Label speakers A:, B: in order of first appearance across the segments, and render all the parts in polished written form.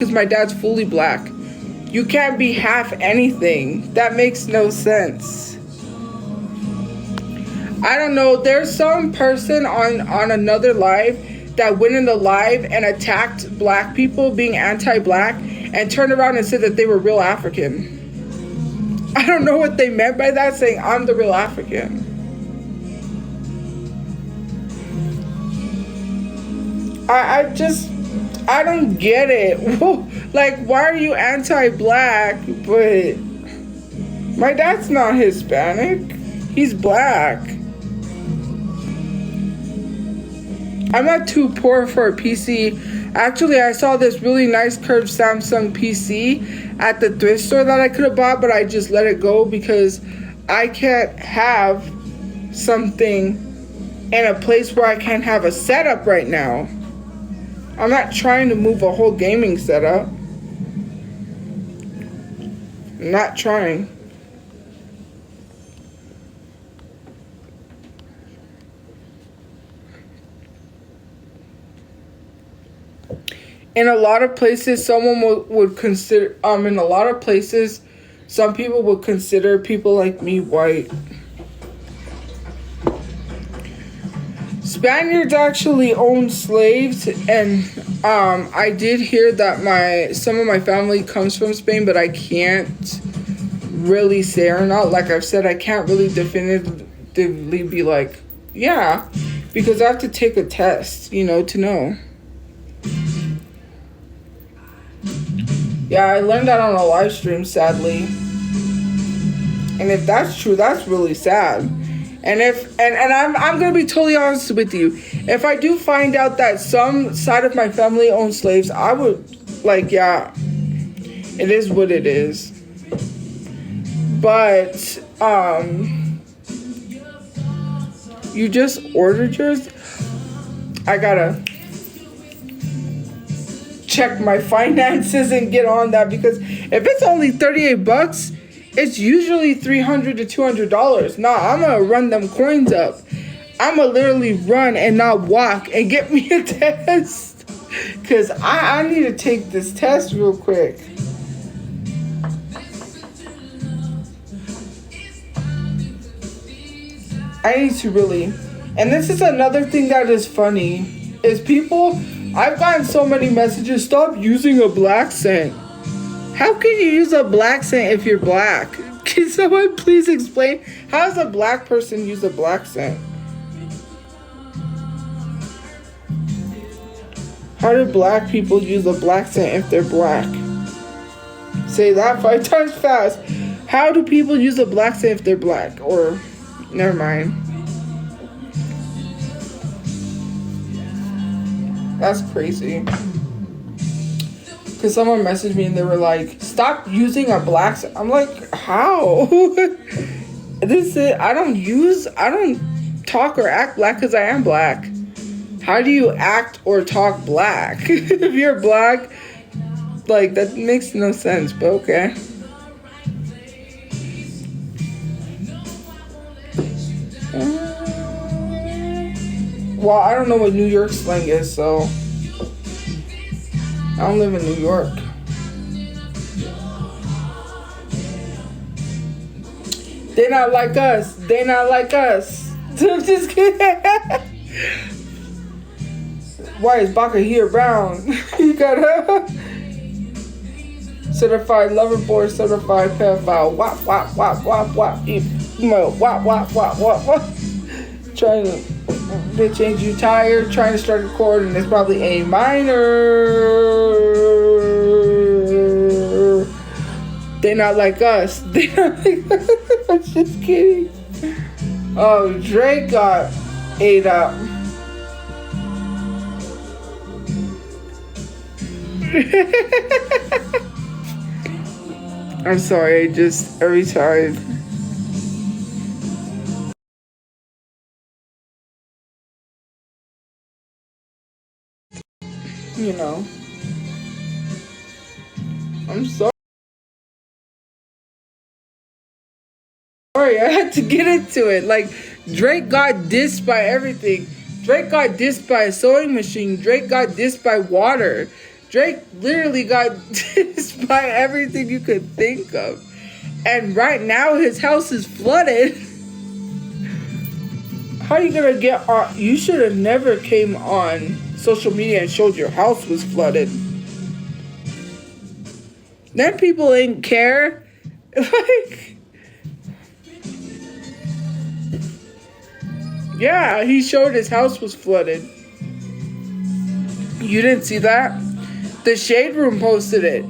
A: because my dad's fully black. You can't be half anything. That makes no sense. I don't know. There's some person on another live that went in the live and attacked black people being anti-black and turned around and said that they were real African. I don't know what they meant by that, saying I'm the real African. I don't get it. Like, why are you anti-black? But my dad's not Hispanic. He's black. I'm not too poor for a PC. Actually, I saw this really nice curved Samsung PC at the thrift store that I could have bought, but I just let it go because I can't have something in a place where I can't have a setup right now. I'm not trying to move a whole gaming setup. I'm not trying. In a lot of places, someone would consider, in a lot of places, some people would consider people like me white. Spaniards actually owned slaves, and I did hear that some of my family comes from Spain, but I can't really say or not. Like I've said, I can't really definitively be like, yeah, because I have to take a test, to know. Yeah, I learned that on a live stream, sadly. And if that's true, that's really sad. And I'm gonna be totally honest with you. If I do find out that some side of my family owns slaves, I would yeah, it is what it is. But you just ordered yours? I gotta check my finances and get on that, because if it's only $38, it's usually $300 to $200. Nah, I'm gonna run them coins up. I'm gonna literally run and not walk and get me a test, because I need to take this test real quick. I need to really, and this is another thing that is funny, is people, I've gotten so many messages, stop using a black scent. How can you use a black scent if you're black? Can someone please explain, how does a black person use a black scent? How do black people use a black scent if they're black? Say that 5 times fast. How do people use a black scent if they're black? Or, never mind. That's crazy. Because someone messaged me and they were like, stop using a black scent. I'm like, how? I don't talk or act black because I am black. How do you act or talk black? If you're black, that makes no sense, but okay. Well, I don't know what New York slang is, so I don't live in New York. They not like us. They not like us. I'm just kidding. Why is Baka here around? You gotta certified lover boy, certified pedophile. Wop wop wop wop wop. Wop wop wop wop wop. Trying to change you tired, trying to start a chord, and it's probably A minor. They not like us. They not like us. I'm just kidding. Oh, Drake got ate up. I'm sorry, every time. I'm sorry. I had to get into it. Drake got dissed by everything. Drake got dissed by a sewing machine. Drake got dissed by water. Drake literally got dissed by everything you could think of. And right now his house is flooded. How are you gonna get on? You should have never came on social media and showed your house was flooded. Then people ain't care. Like, yeah, he showed his house was flooded. You didn't see that? The Shade Room posted it.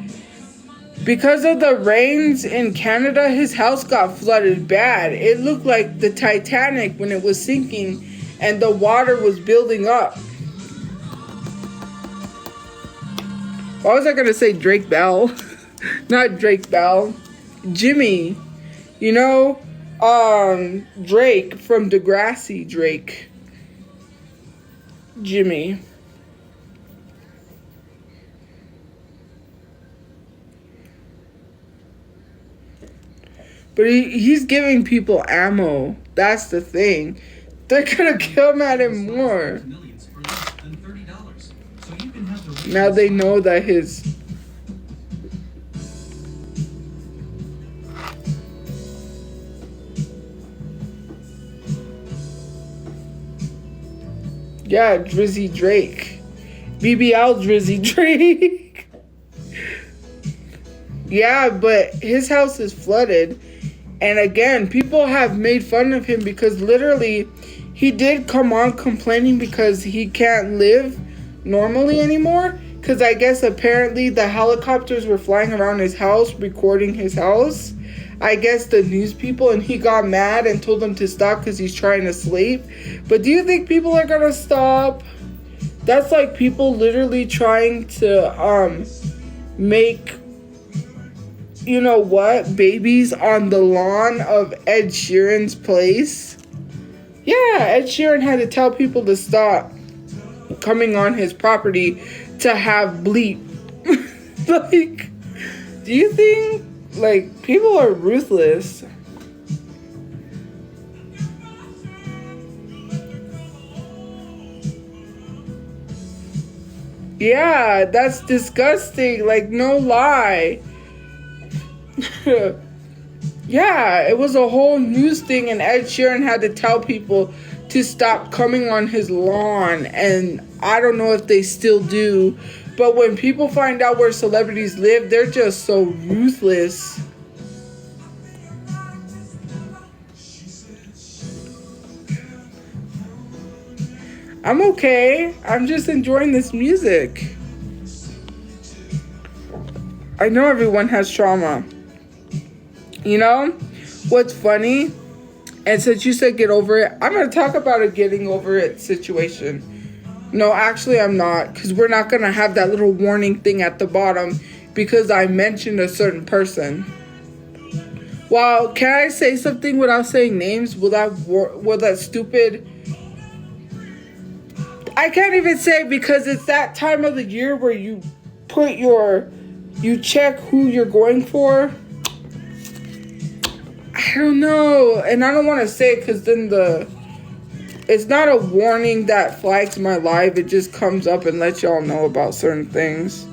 A: Because of the rains in Canada, his house got flooded bad. It looked like the Titanic when it was sinking and the water was building up. Why was I going to say Drake Bell? Not Drake Bell. Jimmy. You know, Drake from Degrassi Drake. Jimmy. But he's giving people ammo. That's the thing. They're gonna come at him more. Now they know that his... Yeah, Drizzy Drake. BBL Drizzy Drake. Yeah, but his house is flooded. And again, people have made fun of him because literally he did come on complaining because he can't live normally anymore. Because I guess apparently the helicopters were flying around his house, recording his house. I guess the news people, and he got mad and told them to stop because he's trying to sleep. But do you think people are going to stop? That's like people literally trying to make... You know what? Babies on the lawn of Ed Sheeran's place. Yeah, Ed Sheeran had to tell people to stop coming on his property to have bleep. Like, do you think, like, people are ruthless? Yeah, that's disgusting. Like, no lie. Yeah, it was a whole news thing, and Ed Sheeran had to tell people to stop coming on his lawn, and I don't know if they still do, but when people find out where celebrities live, they're just so ruthless. I'm okay. I'm just enjoying this music. I know everyone has trauma. You know what's funny? And since you said get over it, I'm going to talk about a getting over it situation. No, actually I'm not, because we're not going to have that little warning thing at the bottom because I mentioned a certain person. Well, can I say something without saying names? Will that stupid... I can't even say because it's that time of the year where you put you check who you're going for. I don't know, and I don't want to say it because then it's not a warning that flags my life. It just comes up and lets y'all know about certain things.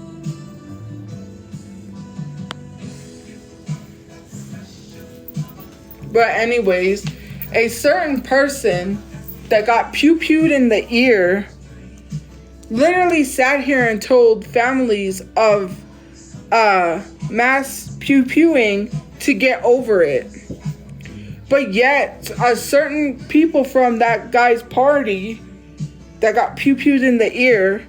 A: But anyways, a certain person that got pew-pewed in the ear literally sat here and told families of mass pew-pewing to get over it. But yet, a certain people from that guy's party that got pew-pewed in the ear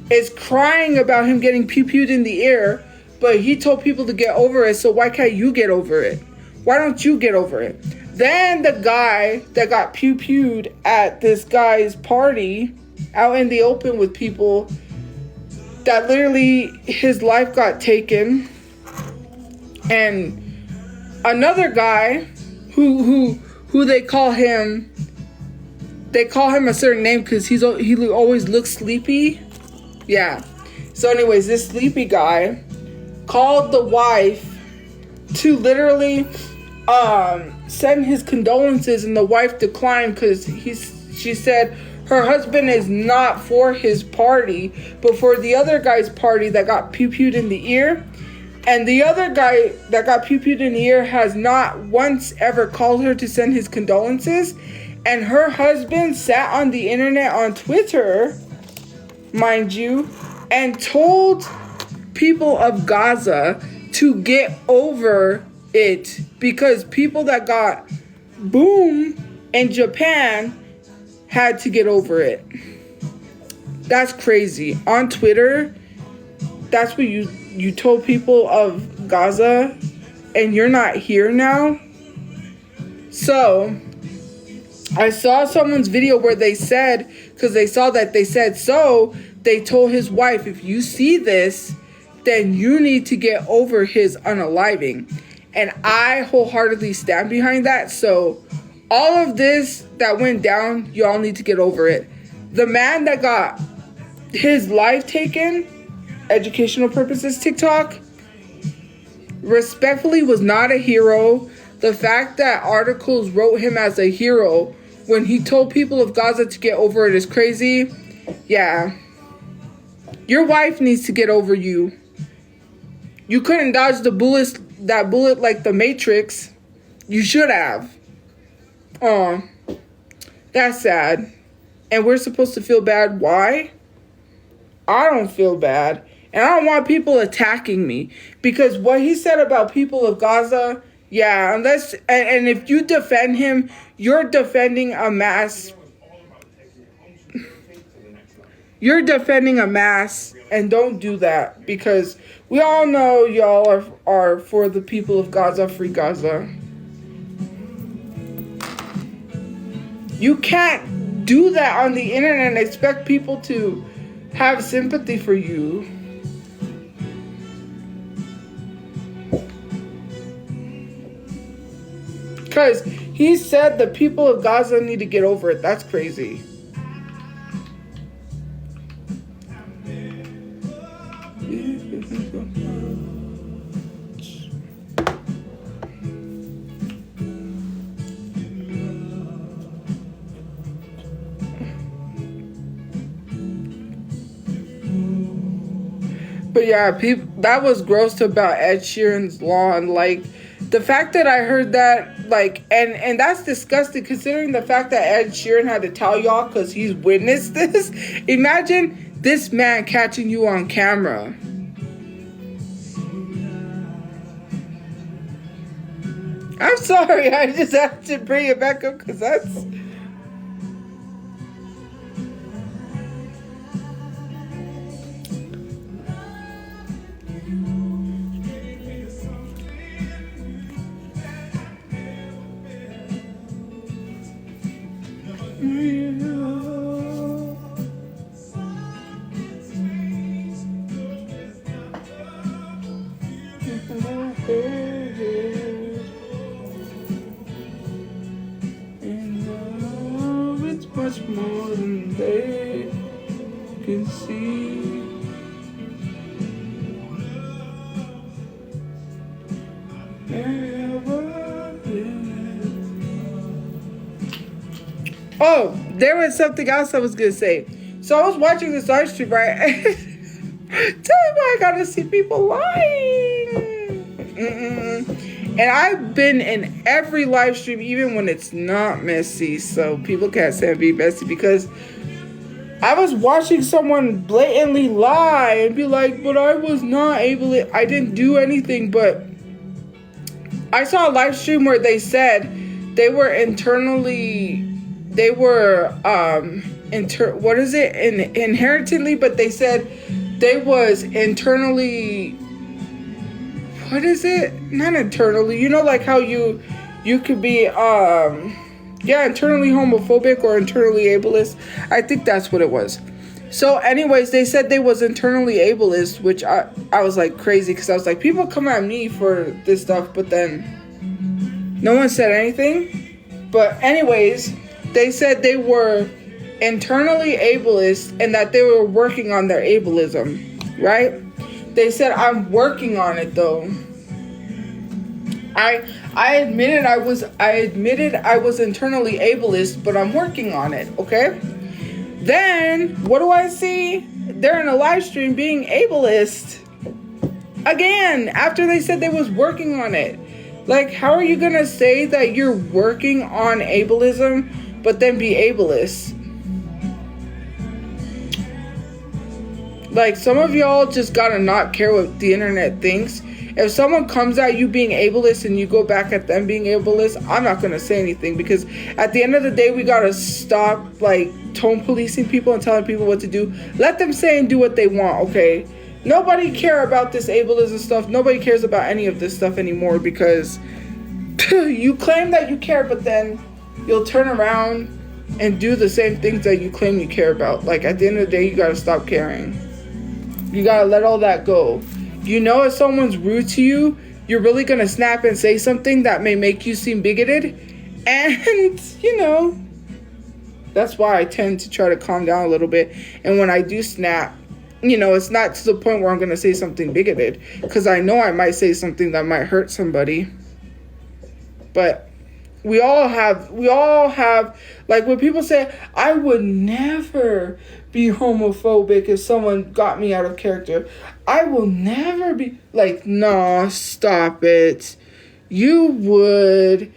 A: is crying about him getting pew-pewed in the ear, but he told people to get over it, so why can't you get over it? Why don't you get over it? Then the guy that got pew-pewed at this guy's party, out in the open with people, that literally his life got taken, and another guy who they call him a certain name because he always looks sleepy. Yeah. So anyways, this sleepy guy called the wife to literally send his condolences, and the wife declined because she said her husband is not for his party, but for the other guy's party that got pew-pewed in the ear. And the other guy that got pew-pewed in the ear has not once ever called her to send his condolences. And her husband sat on the internet, on Twitter, mind you, and told people of Gaza to get over it, because people that got boom in Japan had to get over it. That's crazy. On Twitter, that's what you told people of Gaza, and you're not here now. So I saw someone's video where they said, because they saw that they said, so they told his wife, if you see this, then you need to get over his unaliving. And I wholeheartedly stand behind that. So all of this that went down, y'all need to get over it. The man that got his life taken, educational purposes, TikTok, respectfully was not a hero. The fact that articles wrote him as a hero when he told people of Gaza to get over it is crazy. Yeah. Your wife needs to get over you. You couldn't dodge that bullet like the Matrix. You should have. Oh, that's sad. And we're supposed to feel bad. Why? I don't feel bad. And I don't want people attacking me. Because what he said about people of Gaza, yeah, unless, and if you defend him, you're defending a mass. You're defending a mass, and don't do that, because we all know y'all are for the people of Gaza, free Gaza. You can't do that on the internet and expect people to have sympathy for you. Because he said the people of Gaza need to get over it. That's crazy. But yeah, that was gross about Ed Sheeran's lawn. Like, the fact that I heard that, like, and that's disgusting considering the fact that Ed Sheeran had to tell y'all because he's witnessed this. Imagine this man catching you on camera. I'm sorry, I just have to bring it back up because that's... Much more than they can see. Oh, there was something else I was gonna say. So I was watching this live stream, right? Tell me why I gotta see people lying. And I've been in every live stream, even when it's not messy. So people can't say I'm being messy, because I was watching someone blatantly lie and be like, but I was not able to, I didn't do anything. But I saw a live stream where they said they were inherently, but they said they was internally, what is it? Not internally. You know, like how you could be, internally homophobic or internally ableist. I think that's what it was. So anyways, they said they was internally ableist, which I was like crazy, because I was like, people come at me for this stuff, but then no one said anything. But anyways, they said they were internally ableist and that they were working on their ableism, right? They said, I'm working on it though. I admitted I was internally ableist, but I'm working on it, okay? Then, what do I see? They're in a live stream being ableist. Again, after they said they was working on it. Like, how are you going to say that you're working on ableism, but then be ableist? Like, some of y'all just gotta not care what the internet thinks. If someone comes at you being ableist and you go back at them being ableist, I'm not gonna say anything, because at the end of the day, we gotta stop, like, tone policing people and telling people what to do. Let them say and do what they want, okay? Nobody care about this ableism stuff. Nobody cares about any of this stuff anymore, because you claim that you care, but then you'll turn around and do the same things that you claim you care about. Like, at the end of the day, you gotta stop caring. You gotta let all that go. You know, if someone's rude to you, you're really gonna snap and say something that may make you seem bigoted. And, you know, that's why I tend to try to calm down a little bit. And when I do snap, you know, it's not to the point where I'm gonna say something bigoted, because I know I might say something that might hurt somebody. But we all have, like, when people say, I would never be homophobic if someone got me out of character. I will never be, like, nah, stop it. You would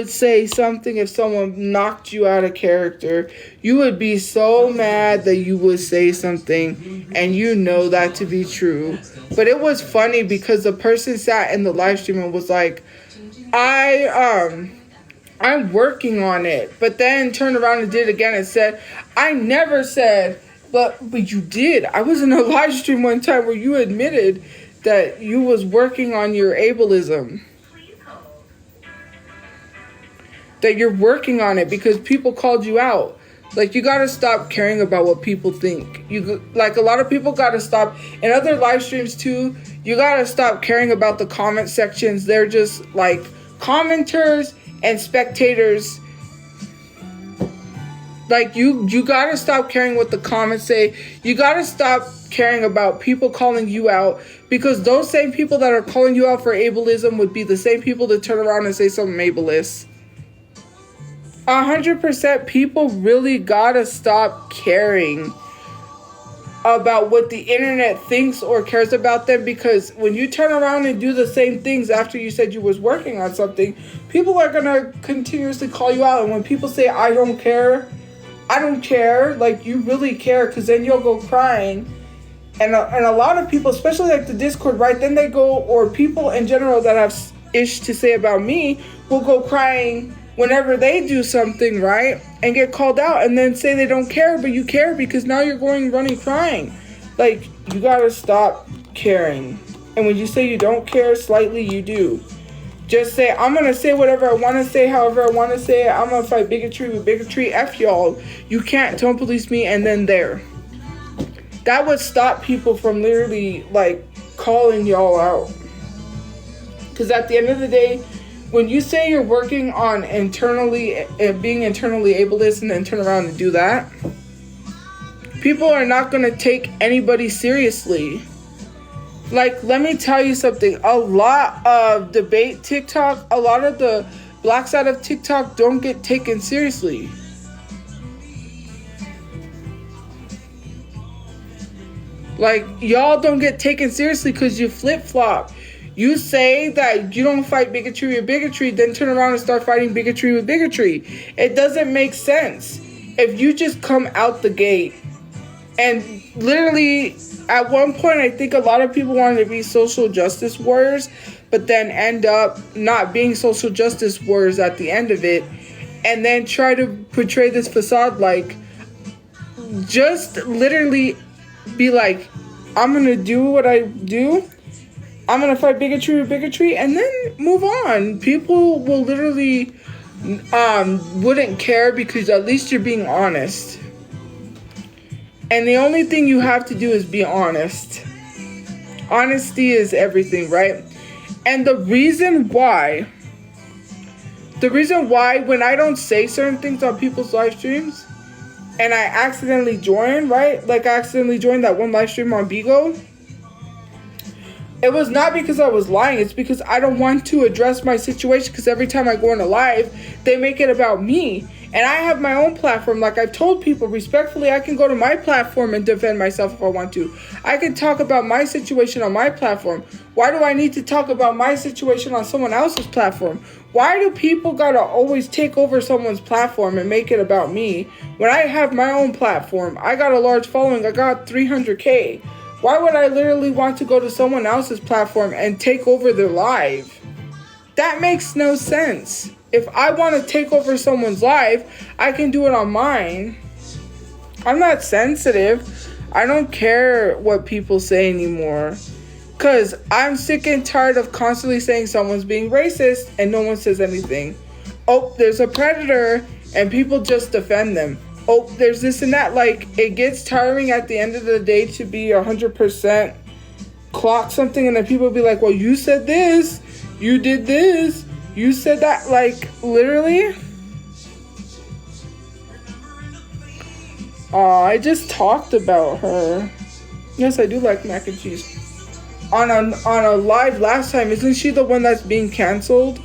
A: say something if someone knocked you out of character. You would be so mad that you would say something, and you know that to be true. But it was funny because the person sat in the live stream and was like, I'm working on it, but then turned around and did it again and said, I never said, but you did. I was in a live stream one time where you admitted that you was working on your ableism. That you're working on it because people called you out. Like, you gotta stop caring about what people think. Like, a lot of people gotta stop, in other live streams too, you gotta stop caring about the comment sections. They're just like commenters and spectators. Like, you gotta stop caring what the comments say. You gotta stop caring about people calling you out, because those same people that are calling you out for ableism would be the same people that turn around and say something ableist. 100% people really gotta stop caring about what the internet thinks or cares about them, because when you turn around and do the same things after you said you was working on something, people are gonna continuously call you out. And when people say, I don't care, like, you really care, because then you'll go crying. And a lot of people, especially like the Discord, right, then they go, or people in general that have ish to say about me, will go crying whenever they do something, right, and get called out, and then say they don't care, but you care, because now you're running crying. Like, you gotta stop caring. And when you say you don't care, slightly you do. Just say, I'm gonna say whatever I want to say, however I want to say it. I'm gonna fight bigotry with bigotry. F y'all. You can't tone police me, and then there. That would stop people from literally, like, calling y'all out. Because at the end of the day, when you say you're working on being internally ableist and then turn around and do that, people are not going to take anybody seriously. Like, let me tell you something. A lot of debate TikTok, a lot of the black side of TikTok don't get taken seriously. Like, y'all don't get taken seriously because you flip-flop. You say that you don't fight bigotry with bigotry, then turn around and start fighting bigotry with bigotry. It doesn't make sense. If you just come out the gate, and literally, at one point, I think a lot of people wanted to be social justice warriors, but then end up not being social justice warriors at the end of it, and then try to portray this facade like, just literally be like, I'm going to do what I do. I'm going to fight bigotry with bigotry, and then move on. People will literally wouldn't care, because at least you're being honest. And the only thing you have to do is be honest. Honesty is everything, right? And the reason why when I don't say certain things on people's live streams, and I accidentally join, right? Like, I accidentally joined that one live stream on Bigo. It was not because I was lying. It's because I don't want to address my situation, because every time I go on a live, they make it about me. And I have my own platform. Like I've told people respectfully, I can go to my platform and defend myself if I want to. I can talk about my situation on my platform. Why do I need to talk about my situation on someone else's platform? Why do people gotta always take over someone's platform and make it about me when I have my own platform? I got a large following. I got 300K. Why would I literally want to go to someone else's platform and take over their life? That makes no sense. If I want to take over someone's life, I can do it on mine. I'm not sensitive. I don't care what people say anymore. Because I'm sick and tired of constantly saying someone's being racist and no one says anything. Oh, there's a predator and people just defend them. Oh, there's this and that. Like, it gets tiring at the end of the day to be 100% clock something and then people be like, well, you said this, you did this, you said that. Like, literally. I just talked about her. Yes, I do like mac and cheese. On a live last time, isn't she the one that's being canceled?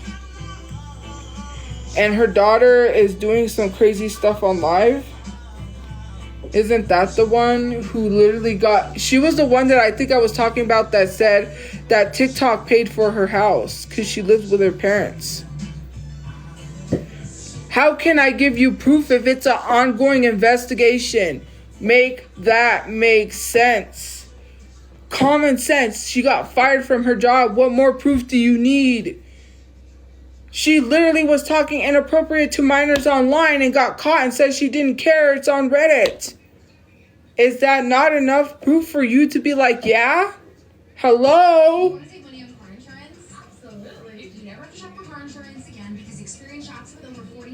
A: And her daughter is doing some crazy stuff on live? Isn't that the one who literally got... She was the one that I think I was talking about that said that TikTok paid for her house because she lives with her parents. How can I give you proof if it's an ongoing investigation? Make that make sense. Common sense. She got fired from her job. What more proof do you need? She literally was talking inappropriate to minors online and got caught and said she didn't care. It's on Reddit. Is that not enough proof for you to be like, yeah? Hello?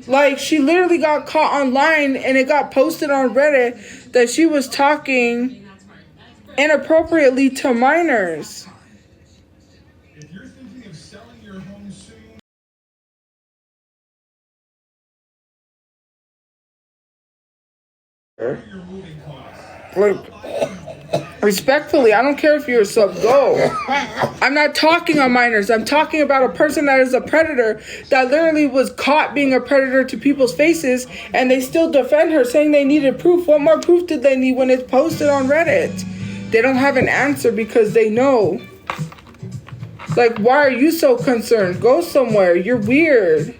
A: Like, she literally got caught online and it got posted on Reddit that she was talking inappropriately to minors.
B: If you're thinking of selling your home soon, your moving costs.
A: Like, respectfully, I don't care if you're a sub, go. I'm not talking on minors. I'm talking about a person that is a predator that literally was caught being a predator to people's faces and they still defend her saying they needed proof. What more proof did they need when it's posted on Reddit? They don't have an answer because they know. Like, why are you so concerned? Go somewhere. You're weird.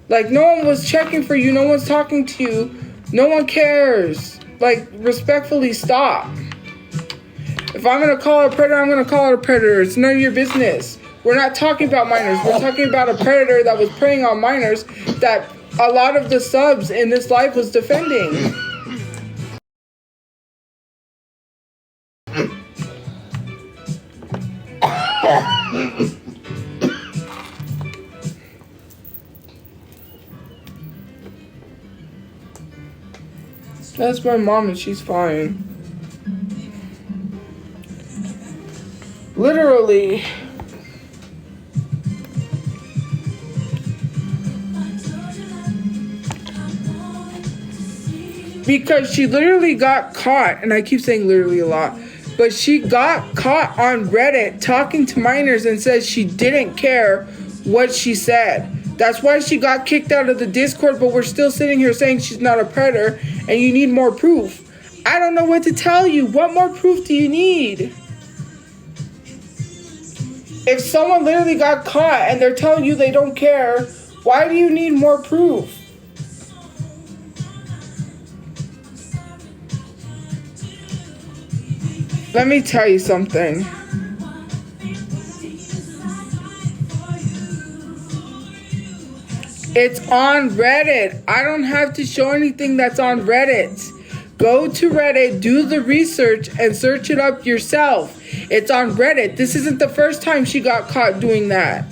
A: Like, no one was checking for you. No one's talking to you. No one cares. Like, respectfully, stop. If I'm going to call it a predator, I'm going to call it a predator. It's none of your business. We're not talking about minors. We're talking about a predator that was preying on minors that a lot of the subs in this live was defending. That's my mom and she's fine. Literally. Because she literally got caught, and I keep saying literally a lot, but she got caught on Reddit talking to minors and says she didn't care what she said. That's why she got kicked out of the Discord, but we're still sitting here saying she's not a predator and you need more proof. I don't know what to tell you. What more proof do you need? If someone literally got caught and they're telling you they don't care, why do you need more proof? Let me tell you something. It's on Reddit. I don't have to show anything that's on Reddit. Go to Reddit, do the research, and search it up yourself. It's on Reddit. This isn't the first time she got caught doing that.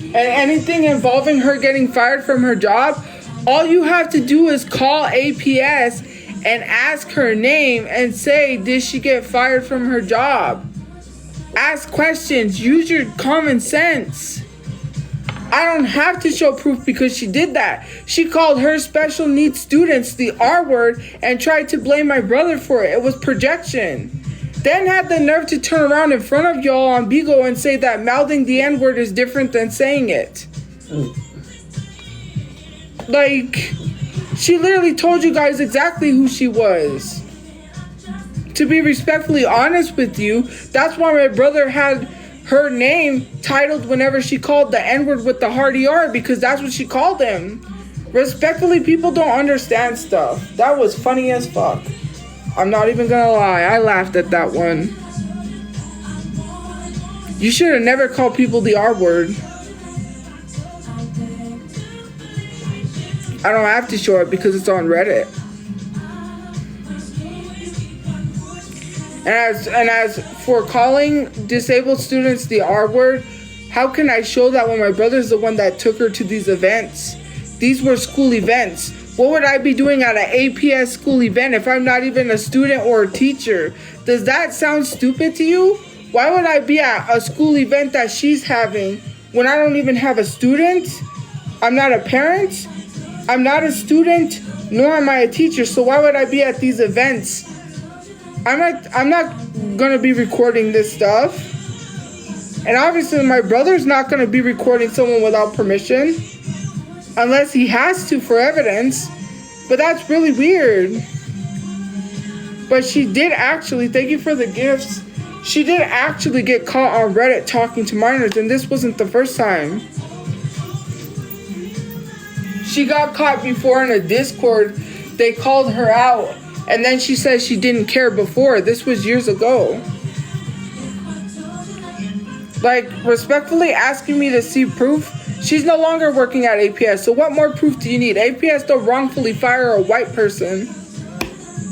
A: And anything involving her getting fired from her job, all you have to do is call APS and ask her name and say, did she get fired from her job? Ask questions. Use your common sense. I don't have to show proof because she did that. She called her special needs students the R word and tried to blame my brother for it. It was projection. Then had the nerve to turn around in front of y'all on Bigo and say that mouthing the N word is different than saying it. Like, she literally told you guys exactly who she was. To be respectfully honest with you, that's why my brother had her name titled whenever she called the N-word with the hard ER, because that's what she called him. Respectfully, people don't understand stuff. That was funny as fuck. I'm not even gonna lie, I laughed at that one. You should have never called people the R word. I don't have to show it because it's on Reddit. And as for calling disabled students the R word, how can I show that when my brother's the one that took her to these events? These were school events. What would I be doing at an APS school event if I'm not even a student or a teacher? Does that sound stupid to you? Why would I be at a school event that she's having when I don't even have a student? I'm not a parent. I'm not a student, nor am I a teacher. So why would I be at these events? I'm not gonna be recording this stuff. And obviously my brother's not gonna be recording someone without permission. Unless he has to for evidence. But that's really weird. But she did actually, thank you for the gifts. She did actually get caught on Reddit talking to minors, and this wasn't the first time. She got caught before in a Discord. They called her out. And then she said she didn't care before. This was years ago. Like, respectfully asking me to see proof. She's no longer working at APS. So what more proof do you need? APS don't wrongfully fire a white person.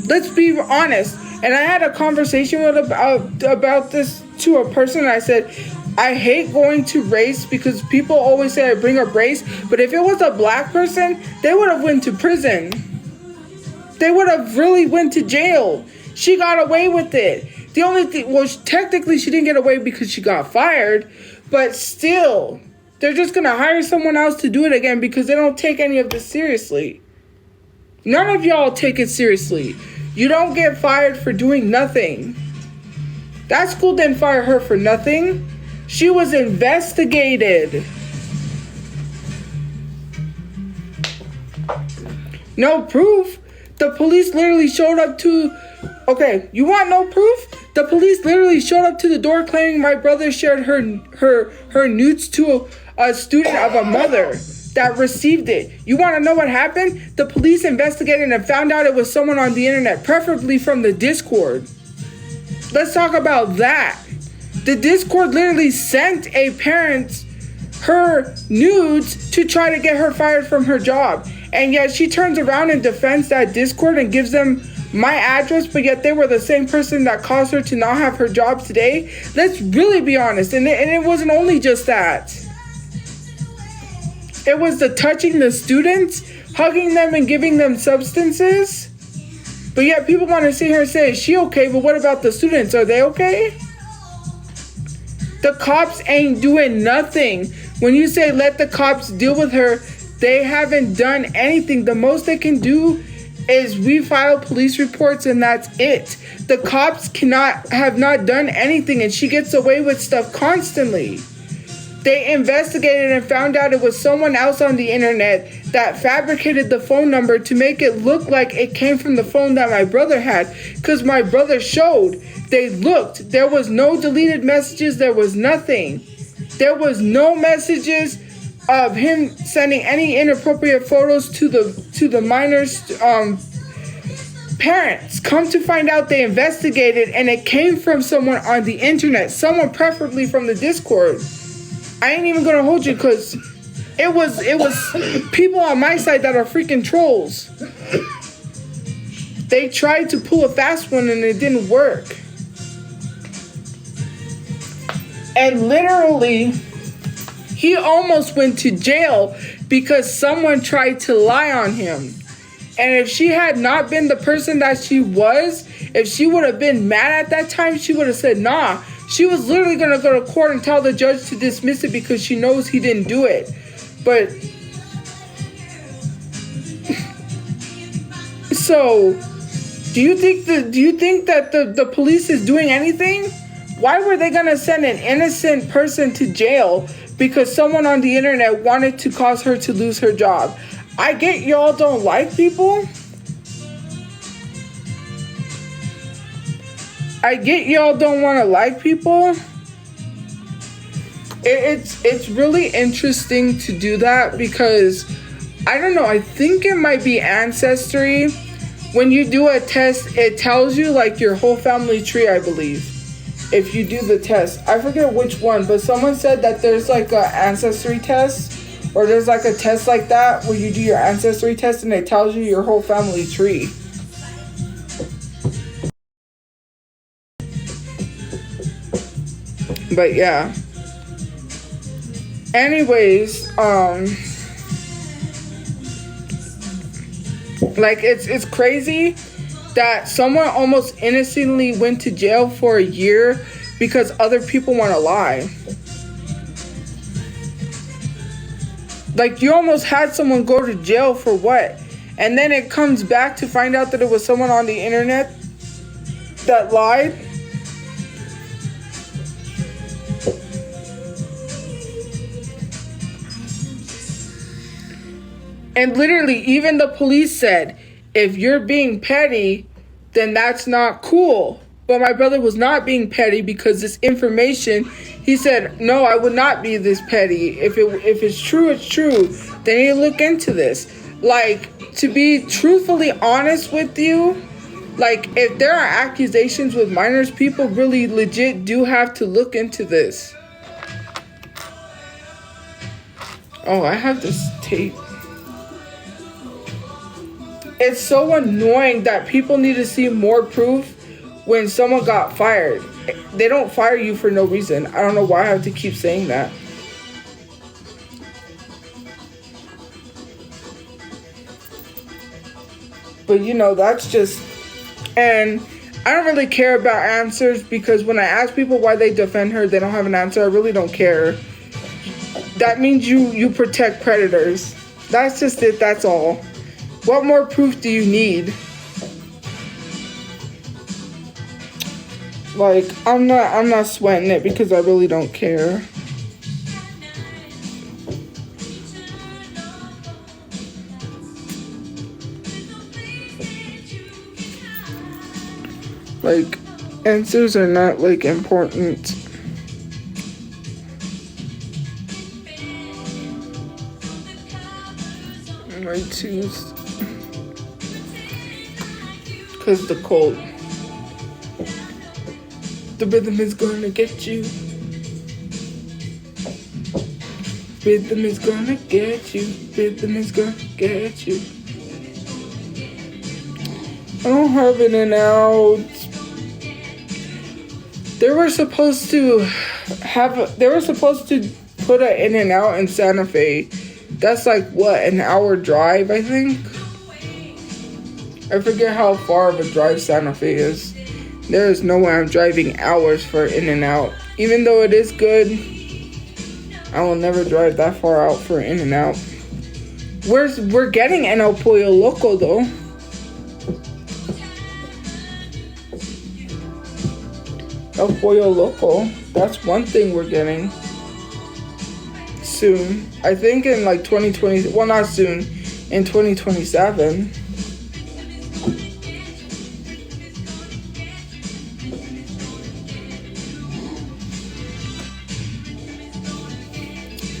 A: Let's be honest. And I had a conversation about this to a person. I said, I hate going to race because people always say I bring up race. But if it was a black person, they would have went to prison. They would have really went to jail. She got away with it. The only thing, well, technically she didn't get away because she got fired, but still, they're just going to hire someone else to do it again because they don't take any of this seriously. None of y'all take it seriously. You don't get fired for doing nothing. That school didn't fire her for nothing. She was investigated. No proof. The police literally showed up to... Okay, you want no proof? The police literally showed up to the door claiming my brother shared her nudes to a student of a mother that received it. You want to know what happened? The police investigated and found out it was someone on the internet, preferably from the Discord. Let's talk about that. The Discord literally sent a parent her nudes to try to get her fired from her job. And yet she turns around and defends that Discord and gives them my address, but yet they were the same person that caused her to not have her job today. Let's really be honest. And it wasn't only just that. It was the touching the students, hugging them and giving them substances. But yet people want to sit here and say, is she okay? But what about the students? Are they okay? The cops ain't doing nothing. When you say let the cops deal with her, they haven't done anything. The most they can do is we file police reports and that's it. The cops have not done anything, and she gets away with stuff constantly. They investigated and found out it was someone else on the internet that fabricated the phone number to make it look like it came from the phone that my brother had, because my brother showed. They looked. There was no deleted messages. There was nothing. There was no messages of him sending any inappropriate photos to the minors' parents. Come to find out, they investigated and it came from someone on the internet, someone preferably from the Discord. I ain't even gonna hold you because it was people on my side that are freaking trolls. They tried to pull a fast one and it didn't work. And literally, he almost went to jail because someone tried to lie on him. And if she had not been the person that she was, if she would have been mad at that time, she would have said, nah. She was literally going to go to court and tell the judge to dismiss it because she knows he didn't do it. But, so, do you think that the police is doing anything? Why were they going to send an innocent person to jail because someone on the internet wanted to cause her to lose her job? I get y'all don't like people. I get y'all don't want to like people. It's really interesting to do that because I don't know. I think it might be ancestry. When you do a test, it tells you like your whole family tree, I believe. If you do the test, I forget which one, but someone said that there's like a ancestry test, or there's like a test like that where you do your ancestry test and it tells you your whole family tree. But yeah. Anyways, like it's crazy that someone almost innocently went to jail for a year because other people want to lie. Like, you almost had someone go to jail for what? And then it comes back to find out that it was someone on the internet that lied. And literally, even the police said, if you're being petty, then that's not cool. But my brother was not being petty because this information, he said, no, I would not be this petty. If it's true, it's true. Then you look into this. Like, to be truthfully honest with you, like, if there are accusations with minors, people really legit do have to look into this. Oh, I have this tape. It's so annoying that people need to see more proof when someone got fired. They don't fire you for no reason. I don't know why I have to keep saying that. But you know, that's just... And I don't really care about answers because when I ask people why they defend her, they don't have an answer. I really don't care. That means you protect predators. That's just it. That's all. What more proof do you need? Like, I'm not sweating it because I really don't care. Like, answers are not like important. My tooth. Cause the cold. The rhythm is gonna get you. Rhythm is gonna get you. Rhythm is gonna get you. I don't have In and Out. They were supposed to put an In and Out in Santa Fe. That's like what, an hour drive, I think? I forget how far of a drive Santa Fe is. There is no way I'm driving hours for In and Out. Even though it is good, I will never drive that far out for In and Out. We're getting an El Pollo Loco though. El Pollo Loco. That's one thing we're getting soon. I think in like 2020. Well, not soon. In 2027.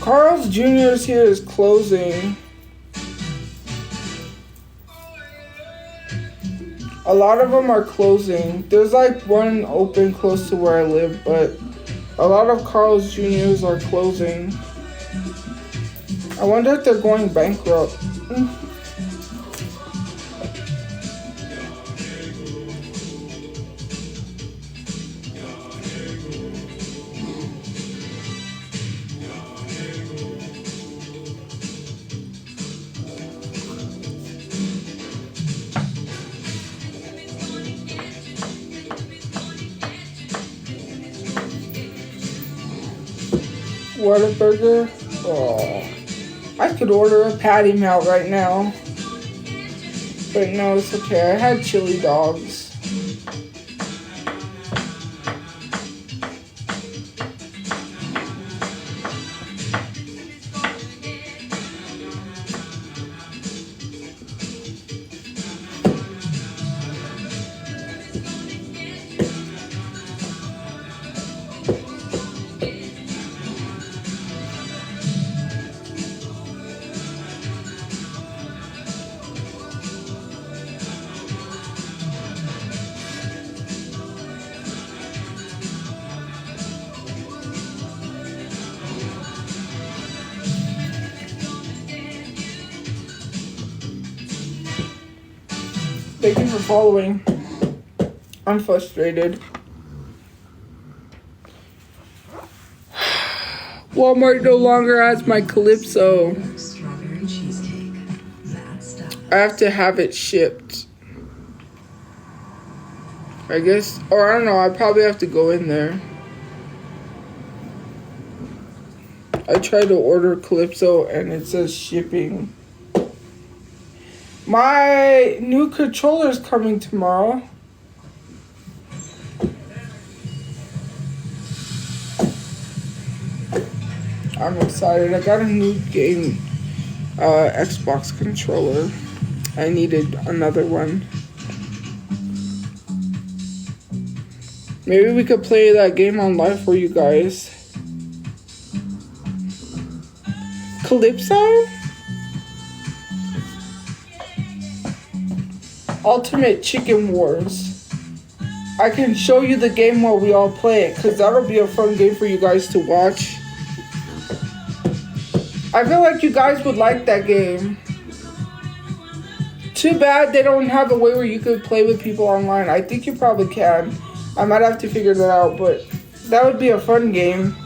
A: Carl's Jr.'s here is closing. A lot of them are closing. There's like one open close to where I live, but a lot of Carl's Jr.'s are closing. I wonder if they're going bankrupt. Whataburger? Oh, I could order a patty melt right now. But no, it's okay. I had chili dogs. Thank you for following. I'm frustrated. Walmart no longer has my Calypso.
C: Strawberry cheesecake. That's stuff.
A: I have to have it shipped. I guess, or I don't know, I probably have to go in there. I tried to order Calypso and it says shipping. My new controller's coming tomorrow. I'm excited. I got a new game Xbox controller. I needed another one. Maybe we could play that game on live for you guys. Calypso? Ultimate Chicken Wars. I can show you the game while we all play it, because that'll be a fun game for you guys to watch. I feel like you guys would like that game. Too bad they don't have a way where you could play with people online. I think you probably can. I might have to figure that out, but that would be a fun game.